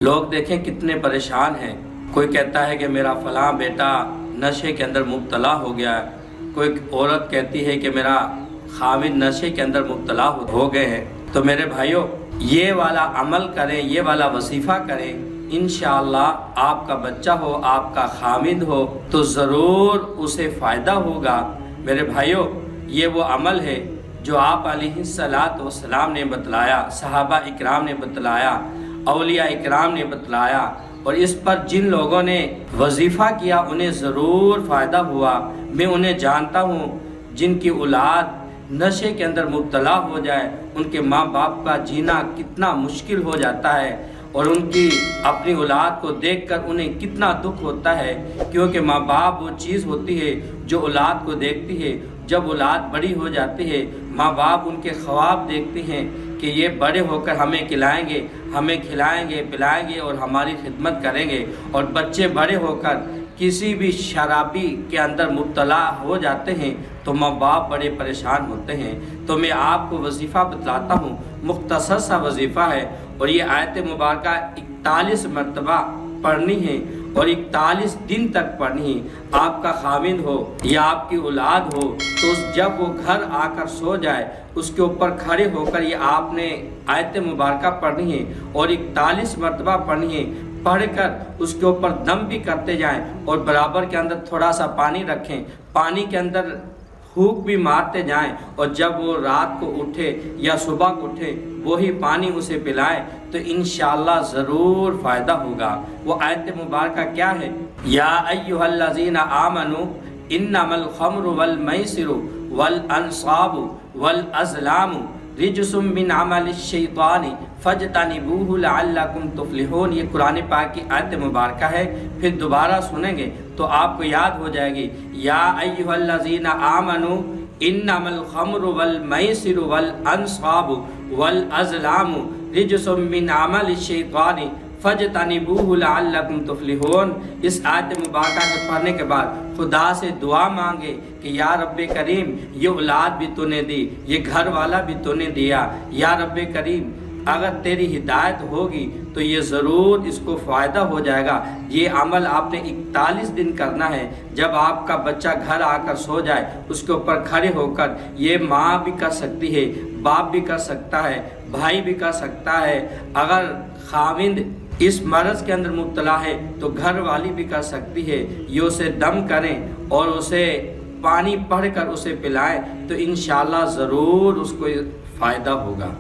لوگ دیکھیں کتنے پریشان ہیں۔ کوئی کہتا ہے کہ میرا فلاں بیٹا نشے کے اندر مبتلا ہو گیا ہے، کوئی عورت کہتی ہے کہ میرا خاوند نشے کے اندر مبتلا ہو گئے ہیں۔ تو میرے بھائیوں، یہ والا عمل کریں، یہ والا وظیفہ کریں، انشاءاللہ آپ کا بچہ ہو، آپ کا خاوند ہو تو ضرور اسے فائدہ ہوگا۔ میرے بھائیوں، یہ وہ عمل ہے جو آپ علیہ السلام نے بتلایا، صحابہ اکرام نے بتلایا، اولیاء اکرام نے بتلایا، اور اس پر جن لوگوں نے وظیفہ کیا انہیں ضرور فائدہ ہوا۔ میں انہیں جانتا ہوں جن کی اولاد نشے کے اندر مبتلا ہو جائے، ان کے ماں باپ کا جینا کتنا مشکل ہو جاتا ہے، اور ان کی اپنی اولاد کو دیکھ کر انہیں کتنا دکھ ہوتا ہے، کیونکہ ماں باپ وہ چیز ہوتی ہے جو اولاد کو دیکھتی ہے۔ جب اولاد بڑی ہو جاتی ہے، ماں باپ ان کے خواب دیکھتے ہیں کہ یہ بڑے ہو کر ہمیں کھلائیں گے، ہمیں کھلائیں گے، پلائیں گے اور ہماری خدمت کریں گے، اور بچے بڑے ہو کر کسی بھی شرابی کے اندر مبتلا ہو جاتے ہیں تو ماں باپ بڑے پریشان ہوتے ہیں۔ تو میں آپ کو وظیفہ بتلاتا ہوں، مختصر سا وظیفہ ہے، اور یہ آیت مبارکہ 41 مرتبہ پڑھنی ہے اور 41 دن تک پڑھنی ہے۔ آپ کا خاوند ہو یا آپ کی اولاد ہو تو جب وہ گھر آ کر سو جائے، اس کے اوپر کھڑے ہو کر یہ آپ نے آیت مبارکہ پڑھنی ہے اور 41 مرتبہ پڑھنی ہے۔ پڑھ کر اس کے اوپر دم بھی کرتے جائیں، اور برابر کے اندر تھوڑا سا پانی رکھیں، پانی کے اندر پھونک بھی مارتے جائیں، اور جب وہ رات کو اٹھے یا صبح کو اٹھے وہی پانی اسے پلائیں تو انشاءاللہ ضرور فائدہ ہوگا۔ وہ آیت مبارکہ کیا ہے؟ یا ایھا الذین آمنوا انما الخمر والمیسر والانصاب والازلام رجس من عمل الشیطان فاجتنبوہ لعلکم تفلحون۔ یہ قرآن پاک کی آیت مبارکہ ہے، پھر دوبارہ سنیں گے تو آپ کو یاد ہو جائے گی۔ یا ایھا الذین آمنوا انما الخمر والمیسر والانصاب والازلام رجس من عمل الشیطان فاجتنبوہ لعلکم تفلحون۔ اس آیت مبارکہ کے پڑھنے کے بعد خدا سے دعا مانگے کہ یا رب کریم، یہ اولاد بھی تو نے دی، یہ گھر والا بھی تو نے دیا، یا رب کریم اگر تیری ہدایت ہوگی تو یہ ضرور اس کو فائدہ ہو جائے گا۔ یہ عمل آپ نے 41 دن کرنا ہے۔ جب آپ کا بچہ گھر آ کر سو جائے، اس کے اوپر کھڑے ہو کر، یہ ماں بھی کر سکتی ہے، باپ بھی کر سکتا ہے، بھائی بھی کر سکتا ہے، اگر خاوند اس مرض کے اندر مبتلا ہے تو گھر والی بھی کر سکتی ہے۔ یہ اسے دم کریں اور اسے پانی پڑھ کر اسے پلائیں تو انشاءاللہ ضرور اس کو فائدہ ہوگا۔